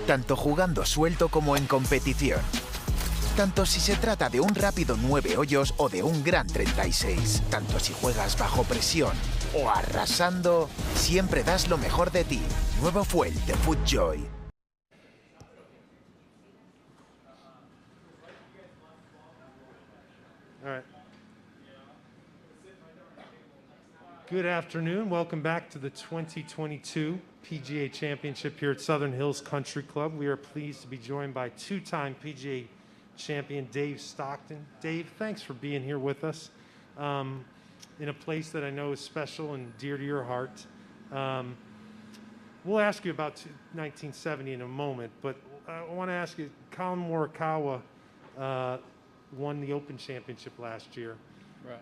tanto jugando suelto como en competición. Tanto si se trata de un rápido 9 hoyos o de un gran 36. Tanto si juegas bajo presión o arrasando, siempre das lo mejor de ti. Nuevo Fuel de FootJoy. All right. Good afternoon. Welcome back to the 2022 PGA Championship here at Southern Hills Country Club. We are pleased to be joined by two-time PGA champion Dave Stockton. Dave, thanks for being here with us in a place that I know is special and dear to your heart. We'll ask you about 1970 in a moment, but I want to ask you, Colin Morikawa won the Open Championship last year. Right.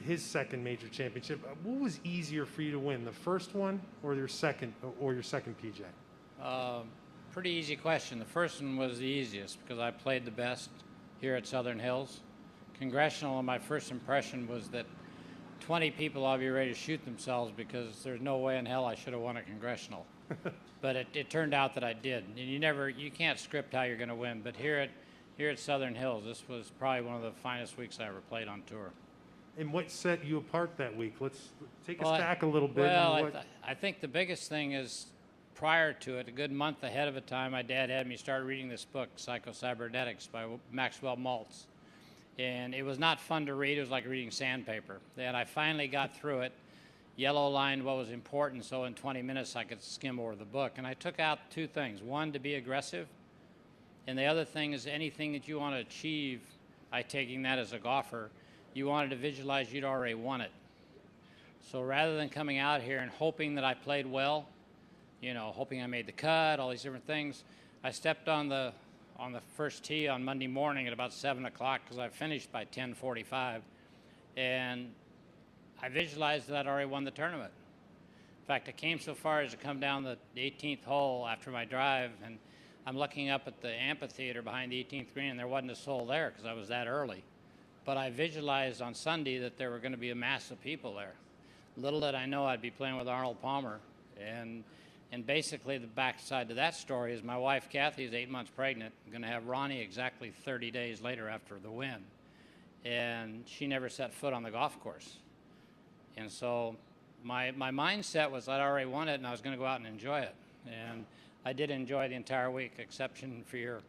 His second major championship. What was easier for you to win, the first one or your second PGA? Pretty easy question. The first one was the easiest because I played the best here at Southern Hills. Congressional, my first impression was that 20 people ought to be ready to shoot themselves because there's no way in hell I should have won a Congressional. But it turned out that I did. And you can't script how you're going to win. But here at Southern Hills, this was probably one of the finest weeks I ever played on tour. And what set you apart that week? Let's take us back a little bit. Well, I think the biggest thing is prior to it, a good month ahead of time, my dad had me start reading this book, Psycho-Cybernetics by Maxwell Maltz. And it was not fun to read. It was like reading sandpaper. And I finally got through it, yellow-lined what was important, so in 20 minutes I could skim over the book. And I took out two things. One, to be aggressive. And the other thing is anything that you want to achieve, taking that as a golfer, you wanted to visualize you'd already won it. So rather than coming out here and hoping that I played well, hoping I made the cut, all these different things, I stepped on the first tee on Monday morning at about 7 o'clock because I finished by 10:45, and I visualized that I'd already won the tournament. In fact, I came so far as to come down the 18th hole after my drive, and I'm looking up at the amphitheater behind the 18th green, and there wasn't a soul there because I was that early. But I visualized on Sunday that there were going to be a mass of people there. Little did I know I'd be playing with Arnold Palmer. And basically the backside to that story is my wife, Kathy, is 8 months pregnant, going to have Ronnie exactly 30 days later after the win. And she never set foot on the golf course. And so my mindset was I'd already won it and I was going to go out and enjoy it. And I did enjoy the entire week, exception for your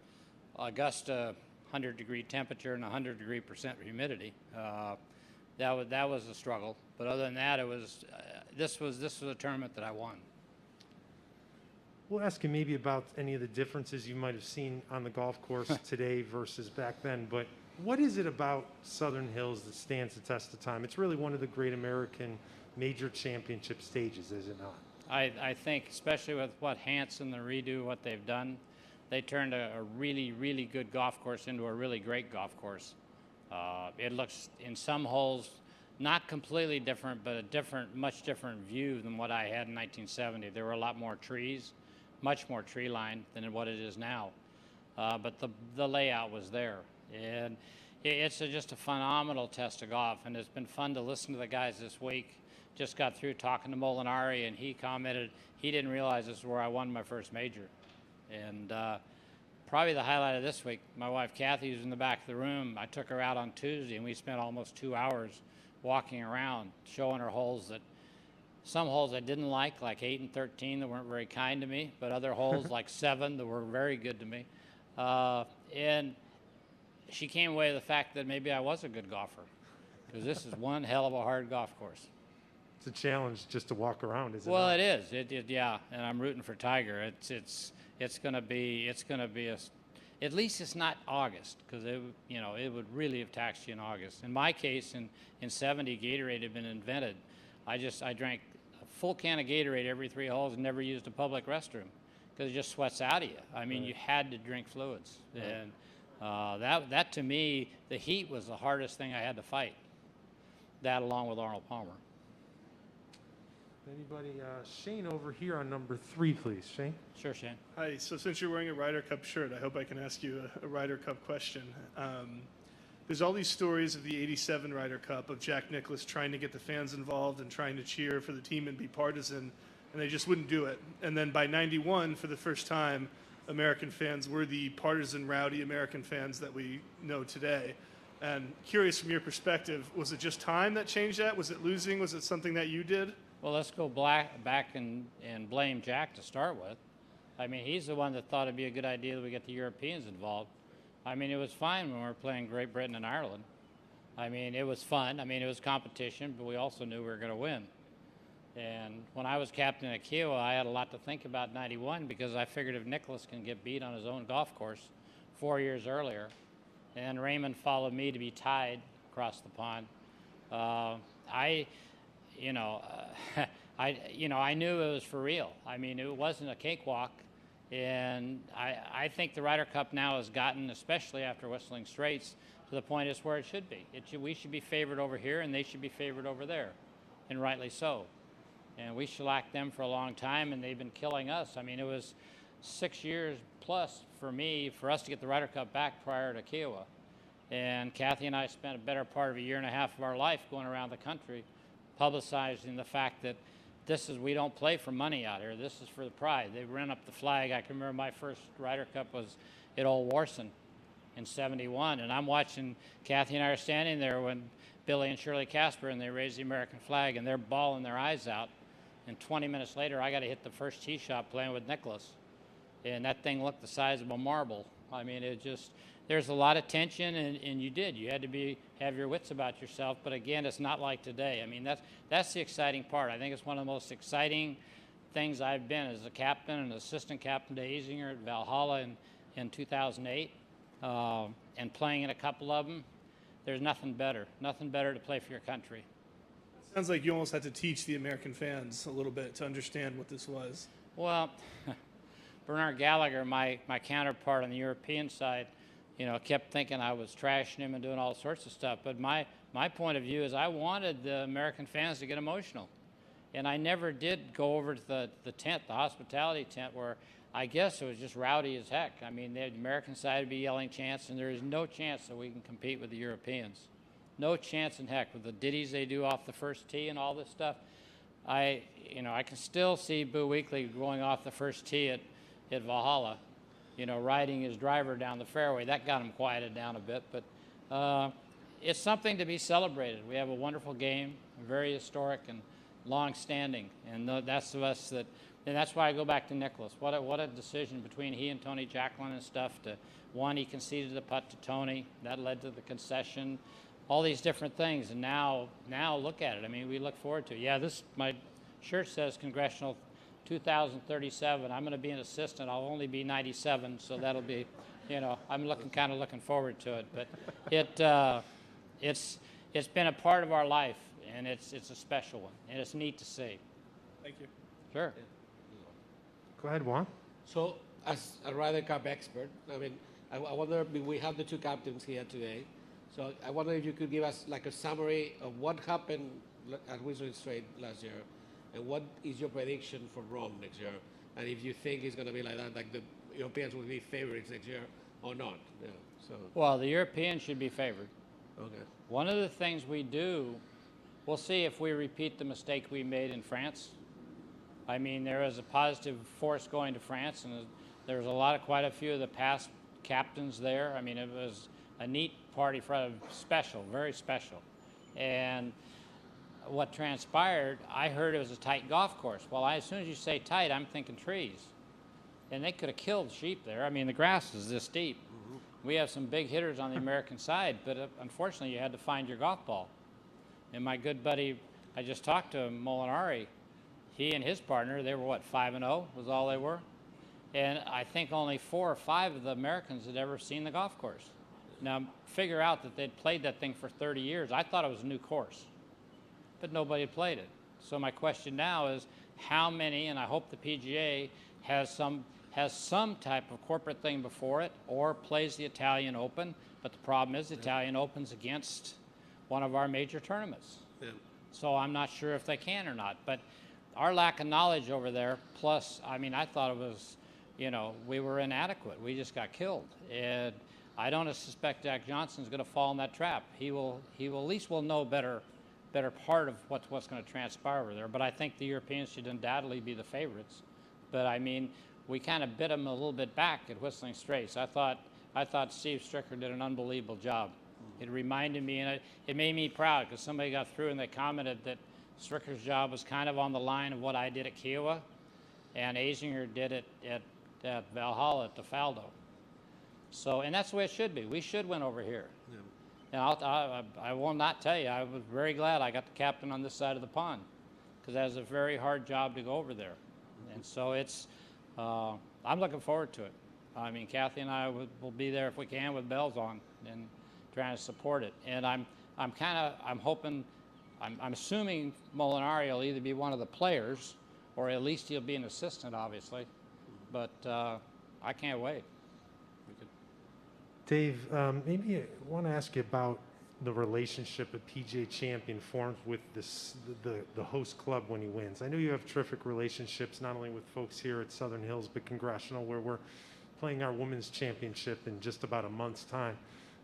Augusta 100-degree temperature and 100% humidity. That was a struggle. But other than that, this was a tournament that I won. We'll ask you maybe about any of the differences you might have seen on the golf course today versus back then. But what is it about Southern Hills that stands the test of time? It's really one of the great American major championship stages, is it not? I think, especially with what Hanson, the redo, what they've done, they turned a really, really good golf course into a really great golf course. It looks, in some holes, not completely different, but a much different view than what I had in 1970. There were a lot more trees, much more tree line than what it is now. But the layout was there. And it's just a phenomenal test of golf, and it's been fun to listen to the guys this week. Just got through talking to Molinari, and he commented he didn't realize this is where I won my first major. And probably the highlight of this week, my wife Kathy was in the back of the room. I took her out on Tuesday, and we spent almost 2 hours walking around, showing her holes that some holes I didn't like 8 and 13, that weren't very kind to me, but other holes like 7 that were very good to me. And she came away with the fact that maybe I was a good golfer, because this is one hell of a hard golf course. It's a challenge just to walk around, isn't it? Well, it is. Yeah, and I'm rooting for Tiger. It's going to be at least it's not August, because it would really have taxed you in August. In my case, in 70, Gatorade had been invented. I drank a full can of Gatorade every 3 holes and never used a public restroom because it just sweats out of you. I mean, You had to drink fluids. Right. And that to me, the heat was the hardest thing I had to fight. That along with Arnold Palmer. Anybody? Shane over here on number 3, please. Shane? Sure, Shane. Hi. So since you're wearing a Ryder Cup shirt, I hope I can ask you a Ryder Cup question. There's all these stories of the '87 Ryder Cup of Jack Nicklaus trying to get the fans involved and trying to cheer for the team and be partisan, and they just wouldn't do it. And then by '91, for the first time, American fans were the partisan, rowdy American fans that we know today. And curious from your perspective, was it just time that changed that? Was it losing? Was it something that you did? Well, let's go back and blame Jack to start with. I mean, he's the one that thought it'd be a good idea that we get the Europeans involved. I mean, it was fine when we were playing Great Britain and Ireland. I mean, it was fun. I mean, it was competition, but we also knew we were going to win. And when I was captain at Kiowa, I had a lot to think about '91 because I figured if Nicklaus can get beat on his own golf course 4 years earlier, and Raymond followed me to be tied across the pond, I knew it was for real. I mean, it wasn't a cakewalk. And I think the Ryder Cup now has gotten, especially after Whistling Straits, to the point it's where it should be. We should be favored over here, and they should be favored over there, and rightly so. And we shellacked them for a long time, and they've been killing us. I mean, it was 6 years plus for us to get the Ryder Cup back prior to Kiowa. And Kathy and I spent a better part of a year and a half of our life going around the country publicizing the fact that we don't play for money out here. This is for the pride. They ran up the flag. I can remember my first Ryder Cup was at Old Warson in '71, and I'm watching, Kathy and I are standing there when Billy and Shirley Casper, and they raise the American flag, and they're bawling their eyes out. And 20 minutes later, I got to hit the first tee shot playing with Nicklaus. And that thing looked the size of a marble. I mean, there's a lot of tension, and you had to have your wits about yourself. But again, it's not like today. I mean, that's the exciting part. I think it's one of the most exciting things I've been as a captain and assistant captain to Azinger at Valhalla in 2008, and playing in a couple of them. There's nothing better to play for your country. Sounds like you almost had to teach the American fans a little bit to understand what this was. Well, Bernard Gallagher, my counterpart on the European side, kept thinking I was trashing him and doing all sorts of stuff. But my point of view is I wanted the American fans to get emotional. And I never did go over to the tent, the hospitality tent, where I guess it was just rowdy as heck. I mean, the American side would be yelling chants, and there is no chance that we can compete with the Europeans. No chance in heck with the ditties they do off the first tee and all this stuff. I can still see Boo Weekley going off the first tee at Valhalla, riding his driver down the fairway. That got him quieted down a bit, but it's something to be celebrated. We have a wonderful game, very historic and long-standing, and that's why I go back to Nicklaus. What a decision between he and Tony Jacklin and stuff. He conceded the putt to Tony. That led to the concession. All these different things, and now look at it. I mean, we look forward to it. Yeah, my shirt says Congressional 2037. I'm going to be an assistant. I'll only be 97, so that'll be, I'm looking forward to it. But it's been a part of our life, and it's a special one, and it's neat to see. Thank you. Sure. Go ahead, Juan. So, as a Ryder Cup expert, I mean, I wonder, we have the two captains here today. So I wonder if you could give us like a summary of what happened at Whistling Straits last year, and what is your prediction for Rome next year, and if you think it's going to be like that, like the Europeans will be favorites next year or not. Yeah. So. Well, the Europeans should be favored. Okay. One of the things we do, we'll see if we repeat the mistake we made in France. I mean, there is a positive force going to France, and there's quite a few of the past captains there. I mean, it was a neat party special, very special. And what transpired, I heard it was a tight golf course. Well, as soon as you say tight, I'm thinking trees. And they could have killed sheep there. I mean, the grass is this deep. Mm-hmm. We have some big hitters on the American side, but unfortunately, you had to find your golf ball. And my good buddy, I just talked to him, Molinari, he and his partner, they were 5-0 was all they were. And I think only 4 or 5 of the Americans had ever seen the golf course. Now, figure out that they'd played that thing for 30 years. I thought it was a new course, but nobody had played it. So my question now is, how many, and I hope the PGA has some type of corporate thing before it, or plays the Italian Open, but the problem is the Italian Open's against one of our major tournaments. Yeah. So I'm not sure if they can or not, but our lack of knowledge over there, plus, I mean, I thought it was, we were inadequate. We just got killed. And I don't suspect Jack Johnson's going to fall in that trap. He will at least will know better part of what's going to transpire over there. But I think the Europeans should undoubtedly be the favorites. But I mean, we kind of bit them a little bit back at Whistling Straits. I thought Steve Stricker did an unbelievable job. It reminded me, and it made me proud because somebody got through and they commented that Stricker's job was kind of on the line of what I did at Kiowa, and Azinger did it at Valhalla at DeFaldo. So, and that's the way it should be. We should win over here. Yeah. And I will not tell you, I was very glad I got the captain on this side of the pond because that was a very hard job to go over there. And so it's, I'm looking forward to it. I mean, Kathy and I will be there if we can with bells on and trying to support it. And I'm hoping, I'm assuming Molinari will either be one of the players or at least he'll be an assistant, obviously. But I can't wait. Dave, maybe I want to ask you about the relationship a PGA champion forms with the host club when he wins. I know you have terrific relationships, not only with folks here at Southern Hills, but Congressional, where we're playing our women's championship in just about a month's time.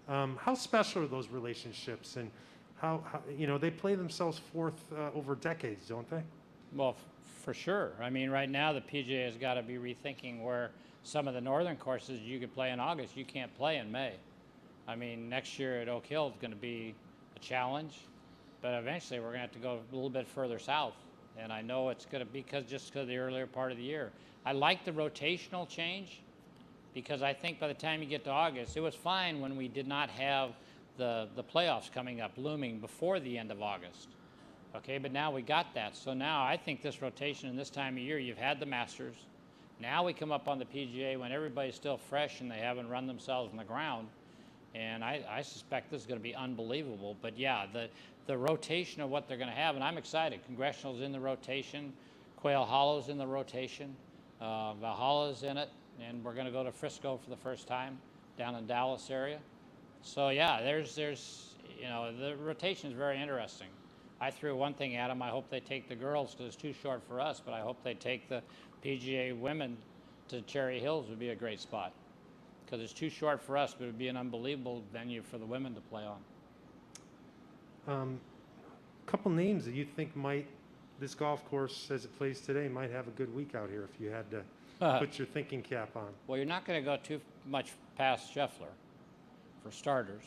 How special are those relationships, and how they play themselves forth over decades, don't they? Well, for sure. I mean, right now the PGA has got to be rethinking where some of the northern courses you could play in August, you can't play in May. I mean, next year at Oak Hill is going to be a challenge, but eventually we're going to have to go a little bit further south. And I know it's going to be just because of the earlier part of the year. I like the rotational change because I think by the time you get to August, it was fine when we did not have the playoffs coming up, looming before the end of August. Okay, but now we got that. So now I think this rotation in this time of year, you've had the Masters. Now we come up on the PGA when everybody's still fresh and they haven't run themselves in the ground. And I suspect this is going to be unbelievable. But yeah, the rotation of what they're going to have, and I'm excited. Congressional's in the rotation. Quail Hollow's in the rotation. Valhalla's in it. And we're going to go to Frisco for the first time down in Dallas area. So yeah, there's the rotation is very interesting. I threw one thing at them. I hope they take the girls because it's too short for us, but I hope they take the PGA women to Cherry Hills would be a great spot because it's too short for us, but it would be an unbelievable venue for the women to play on. A couple names that you think this golf course as it plays today might have a good week out here if you had to put your thinking cap on. Well, you're not going to go too much past Scheffler, for starters.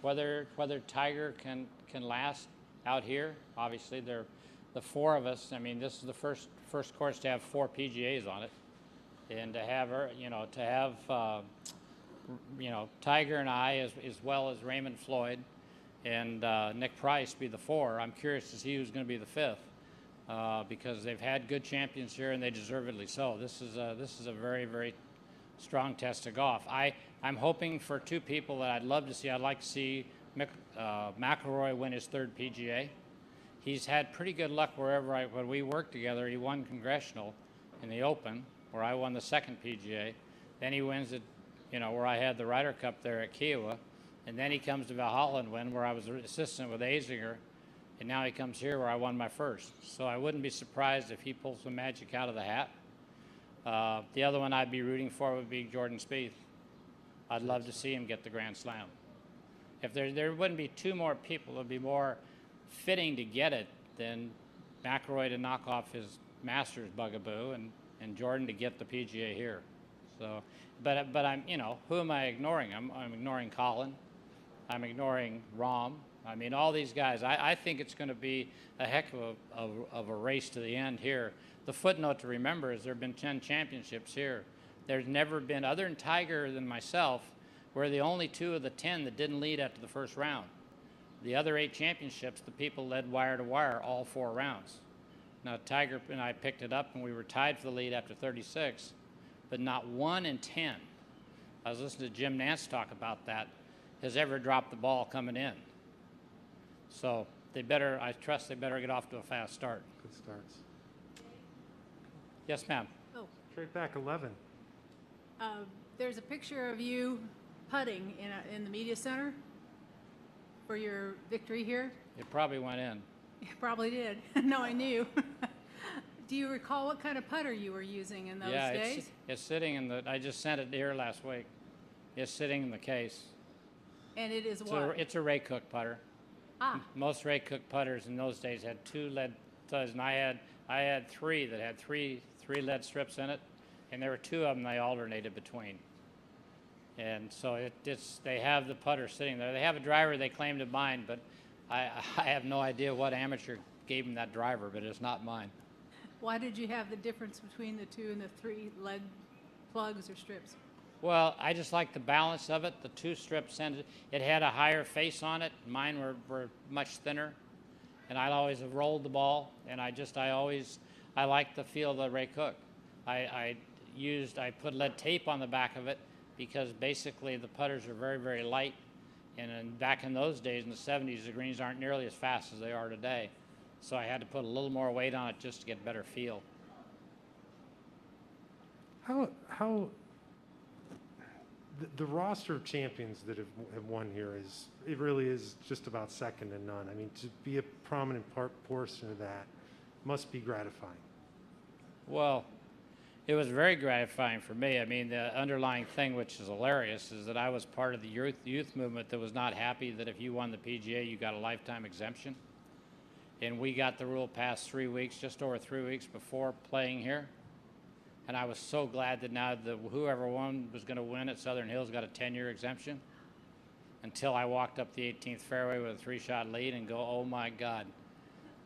Whether Tiger can last out here, obviously they're the four of us. I mean, this is the first course to have 4 PGAs on it, and to have Tiger and I as well as Raymond Floyd and Nick Price be the 4. I'm curious to see who's going to be the 5th because they've had good champions here and they deservedly so. This is a very, very strong test of golf. I'm hoping for 2 people that I'd love to see. I'd like to see McIlroy win his 3rd PGA. He's had pretty good luck when we worked together. He won Congressional in the Open, where I won the 2nd PGA. Then he wins it, where I had the Ryder Cup there at Kiowa. And then he comes to Valhalla and win, where I was an assistant with Azinger. And now he comes here where I won my 1st. So I wouldn't be surprised if he pulls some magic out of the hat. The other one I'd be rooting for would be Jordan Spieth. I'd love to see him get the Grand Slam. If there wouldn't be 2 more people, it would be more fitting to get it than McIlroy to knock off his Masters bugaboo and Jordan to get the PGA here. So, but I'm, who am I ignoring? I'm ignoring Colin. I'm ignoring Rahm. I mean, all these guys. I think it's going to be a heck of a race to the end here. The footnote to remember is there have been 10 championships here. There's never been, other than Tiger than myself, we're the only 2 of the 10 that didn't lead after the first round. The other 8 championships, the people led wire to wire all 4 rounds. Now, Tiger and I picked it up and we were tied for the lead after 36, but not 1 in 10, I was listening to Jim Nance talk about that, has ever dropped the ball coming in. So I trust they better get off to a fast start. Good starts. Yes, ma'am. Oh, Straight back 11. there's a picture of you putting in the media center for your victory here. It probably went in. It probably did. No, I knew. Do you recall what kind of putter you were using in those days? It's sitting in I just sent it here last week. It's sitting in the case. And it is what? It's a Ray Cook putter. Ah. Most Ray Cook putters in those days had 2 lead studs, and I had 3 that had three 3 lead strips in it, and there were 2 of them they alternated between. And so they have the putter sitting there. They have a driver they claim to mine, but I have no idea what amateur gave them that driver, but it's not mine. Why did you have the difference between the 2 and the 3 lead plugs or strips? Well, I just like the balance of it. The 2 strips, it had a higher face on it. Mine were much thinner, and I always have rolled the ball, and I like the feel of the Ray Cook. I put lead tape on the back of it because basically the putters are very, very light, and back in those days, in the 70s, the greens aren't nearly as fast as they are today. So I had to put a little more weight on it just to get better feel. How the roster of champions that have won here it really is just about second to none. I mean, to be a prominent portion of that must be gratifying. Well, it was very gratifying for me. I mean, the underlying thing, which is hilarious, is that I was part of the youth movement that was not happy that if you won the PGA, you got a lifetime exemption. And we got the rule passed 3 weeks, just over 3 weeks before playing here. And I was so glad that now whoever won was going to win at Southern Hills got a 10-year exemption, until I walked up the 18th fairway with a 3-shot lead and go, oh my God.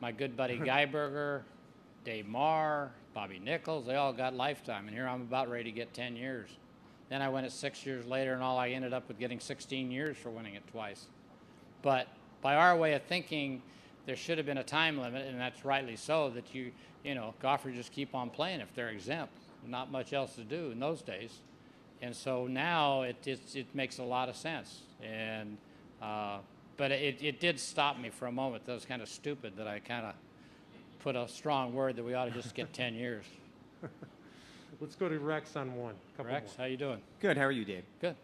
My good buddy Geiberger, Dave Marr, Bobby Nichols, they all got lifetime, and here I'm about ready to get 10 years. Then I went at 6 years later, and I ended up with getting 16 years for winning it twice. But by our way of thinking, there should have been a time limit, and that's rightly so, that golfers just keep on playing if they're exempt. Not much else to do in those days. And so now it makes a lot of sense. And but it did stop me for a moment. That was kind of stupid that I kind of put a strong word that we ought to just get 10 years. Let's go to Rex on one. Rex, how you doing? Good. How are you, Dave? Good.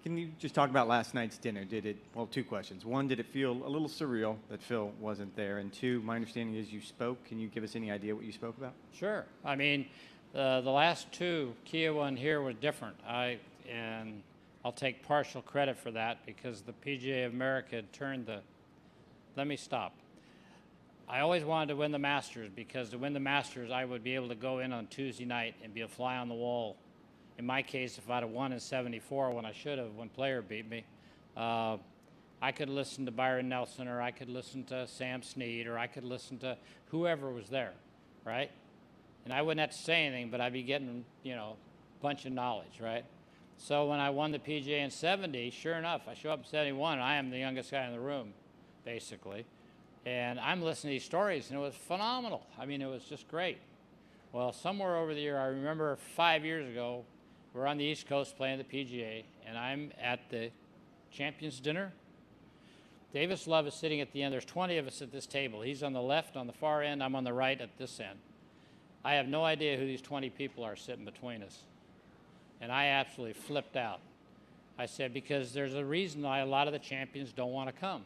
Can you just talk about last night's dinner? Well, 2 questions. 1, did it feel a little surreal that Phil wasn't there? And 2, my understanding is you spoke. Can you give us any idea what you spoke about? Sure. I mean, the last 2, Kiowa and here, were different. And I'll take partial credit for that because the PGA of America had turned let me stop. I always wanted to win the Masters because to win the Masters, I would be able to go in on Tuesday night and be a fly on the wall. In my case, if I'd have won in '74 when I should have, when Player beat me, I could listen to Byron Nelson, or I could listen to Sam Snead, or I could listen to whoever was there, right? And I wouldn't have to say anything, but I'd be getting, a bunch of knowledge, right? So when I won the PGA in 70, sure enough, I show up in 71, and I am the youngest guy in the room, basically. And I'm listening to these stories, and it was phenomenal. I mean, it was just great. Well, somewhere over the year, I remember 5 years ago, we're on the East Coast playing the PGA, and I'm at the Champions Dinner. Davis Love is sitting at the end. There's 20 of us at this table. He's on the left, on the far end. I'm on the right at this end. I have no idea who these 20 people are sitting between us. And I absolutely flipped out. I said, because there's a reason why a lot of the champions don't want to come.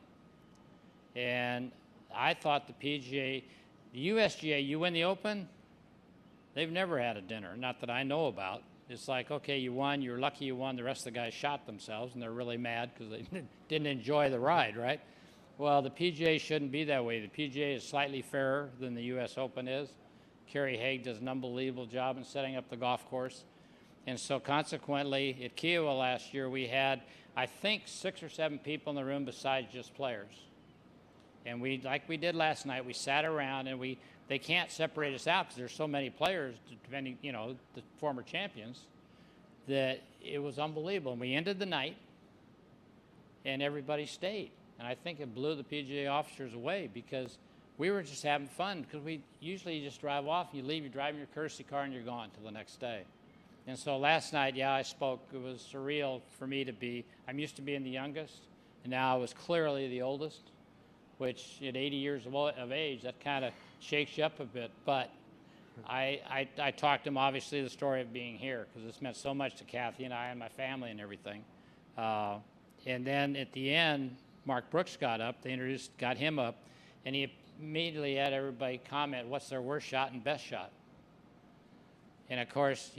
And I thought the PGA, the USGA, you win the Open, they've never had a dinner, not that I know about. It's like, okay, you won, you're lucky you won, the rest of the guys shot themselves, and they're really mad because they didn't enjoy the ride, right? Well, the PGA shouldn't be that way. The PGA is slightly fairer than the US Open is. Kerry Haig does an unbelievable job in setting up the golf course. And so consequently, at Kiowa last year, we had, I think, 6 or 7 people in the room besides just players. And we, like we did last night, we sat around and they can't separate us out because there's so many players, depending, the former champions, that it was unbelievable. And we ended the night and everybody stayed. And I think it blew the PGA officers away because we were just having fun because we usually just drive off, you leave, you drive in your courtesy car and you're gone till the next day. And so last night, I spoke. It was surreal for me to be, I'm used to being the youngest, and now I was clearly the oldest, which at 80 years of age, that kind of shakes you up a bit. But I talked to him, obviously, the story of being here, because this meant so much to Kathy and I and my family and everything. And then at the end, Mark Brooks got up, got him up, and he immediately had everybody comment, what's their worst shot and best shot? And of course,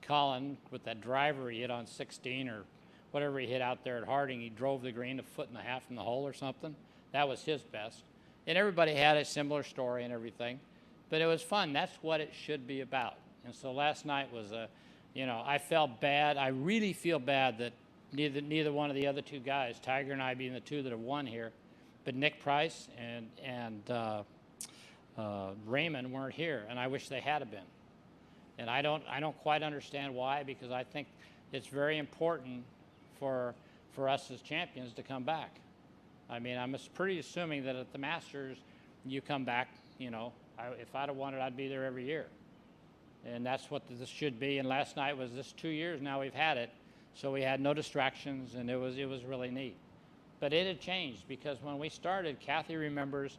Colin, with that driver he hit on 16 or whatever he hit out there at Harding, he drove the green 1.5 foot from the hole or something. That was his best. And everybody had a similar story and everything. But it was fun. That's what it should be about. And so last night was I felt bad. I really feel bad that neither one of the other two guys, Tiger and I being the two that have won here, but Nick Price and Raymond weren't here, and I wish they had been. And I don't quite understand why, because I think it's very important for us as champions to come back. I mean, I'm pretty assuming that at the Masters, you come back, if I'd have won it, I'd be there every year. And that's what this should be. And last night was this 2 years now we've had it. So we had no distractions, and it was really neat. But it had changed, because when we started, Kathy remembers,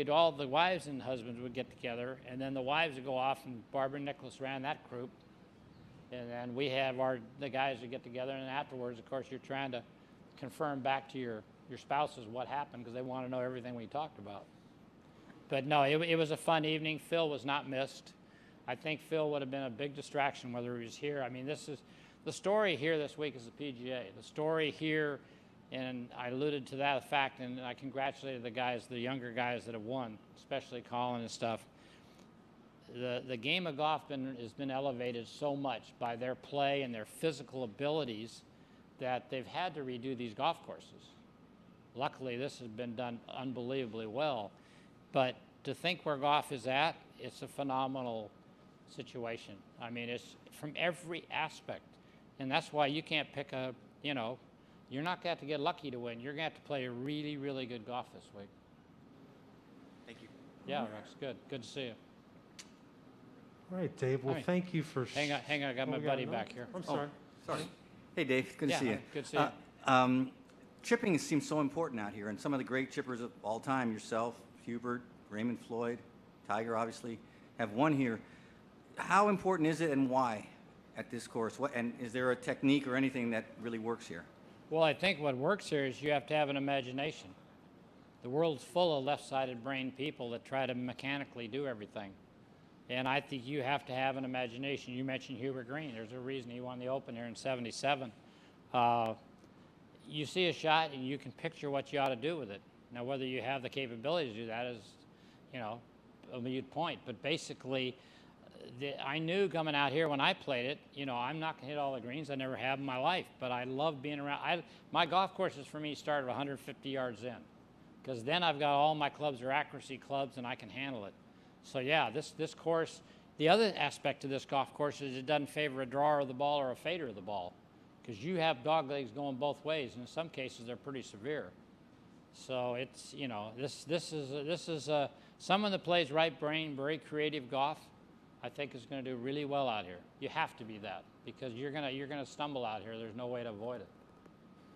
all the wives and husbands would get together, and then the wives would go off, and Barbara and Nicholas ran that group. And then we have the guys that get together, and afterwards, of course, you're trying to confirm back to your spouses what happened, because they want to know everything we talked about. But no, it was a fun evening. Phil was not missed. I think Phil would have been a big distraction whether he was here. I mean, the story here this week is the PGA. The story here, and I alluded to that fact, and I congratulated the younger guys that have won, especially Colin and stuff. The game of golf has been elevated so much by their play and their physical abilities that they've had to redo these golf courses. Luckily, this has been done unbelievably well. But to think where golf is at, it's a phenomenal situation. I mean, it's from every aspect. And that's why you can't pick you're not going to have to get lucky to win. You're going to have to play a really, really good golf this week. Thank you. Yeah, Rex, good. Good to see you. All right, Dave. Well, thank you for... Hang on, I got my buddy back here. I'm sorry. Sorry. Hey, Dave. Good to see you. Good to see you. Chipping seems so important out here, and some of the great chippers of all time, yourself, Hubert, Raymond Floyd, Tiger, obviously, have won here. How important is it, and why at this course? And is there a technique or anything that really works here? Well, I think what works here is you have to have an imagination. The world's full of left-sided brain people that try to mechanically do everything. And I think you have to have an imagination. You mentioned Hubert Green. There's a reason he won the Open here in '77. You see a shot and you can picture what you ought to do with it. Now, whether you have the capability to do that is, a moot point. But basically, I knew coming out here when I played it, I'm not going to hit all the greens. I never have in my life. But I love being around. My golf courses for me start at 150 yards in, because then I've got all my clubs are accuracy clubs and I can handle it. So yeah, this course, the other aspect of this golf course is it doesn't favor a drawer of the ball or a fader of the ball, because you have dog legs going both ways, and in some cases they're pretty severe. So it's, this is someone that plays right brain, very creative golf, I think is going to do really well out here. You have to be that, because you're gonna stumble out here. There's no way to avoid it.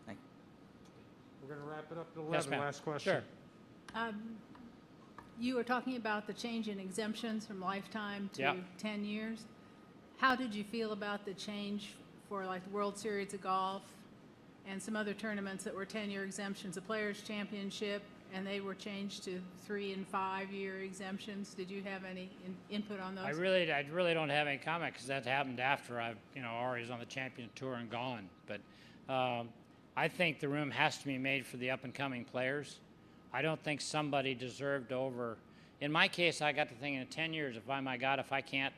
Thank you. We're going to wrap it up at 11. Yes, ma'am. Last question. Sure. You were talking about the change in exemptions from lifetime to Yeah. 10 years. How did you feel about the change for like the World Series of Golf and some other tournaments that were 10-year exemptions, the Players Championship, and they were changed to 3- and 5-year exemptions? Did you have any input on those? I really don't have any comment, because that happened after I've, already was on the Champion Tour and gone. But I think the room has to be made for the up-and-coming players. I don't think somebody deserved over. In my case, I got to thinking in 10 years, if I can't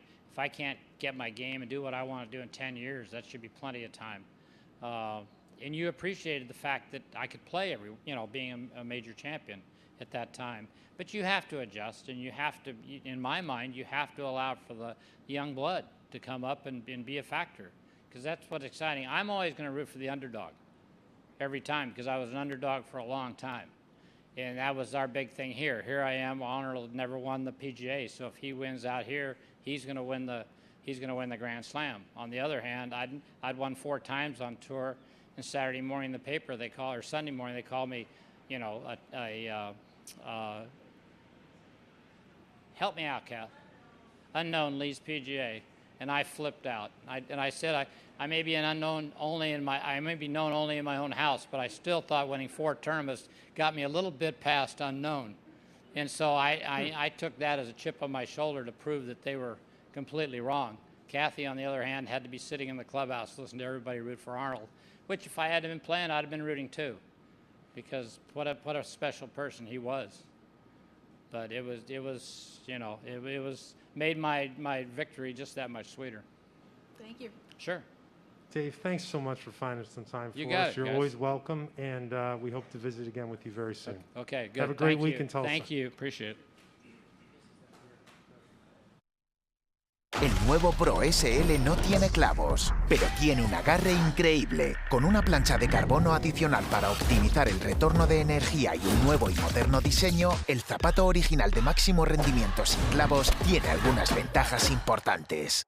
get my game and do what I want to do in 10 years, that should be plenty of time. And you appreciated the fact that I could play being a major champion at that time. But you have to adjust, and you have to, in my mind, you have to allow for the young blood to come up and be a factor, because that's what's exciting. I'm always going to root for the underdog every time, because I was an underdog for a long time. And that was our big thing here. Here I am. Arnold never won the PGA, so if he wins out here, he's going to win the Grand Slam. On the other hand, I'd won 4 times on tour, and Saturday morning in the paper or Sunday morning they called me, help me out, Cal. Unknown leads PGA, and I flipped out. I said I may be known only in my own house, but I still thought winning 4 tournaments got me a little bit past unknown. And so I took that as a chip on my shoulder to prove that they were completely wrong. Kathy, on the other hand, had to be sitting in the clubhouse listening to everybody root for Arnold, which if I had been playing, I'd have been rooting too, because what a special person he was. But it was you know, it was made my victory just that much sweeter. Thank you. Sure. Dave, thanks so much for finding some time for You got us. it, You're guys. always welcome, and we hope to visit again with you very soon. Okay, good. Have a great Thank week you. in Tulsa. Thank you. Appreciate it. El nuevo Pro SL no tiene clavos, pero tiene un agarre increíble. Con una plancha de carbono adicional para optimizar el retorno de energía y un nuevo y moderno diseño, el zapato original de máximo rendimiento sin clavos tiene algunas ventajas importantes.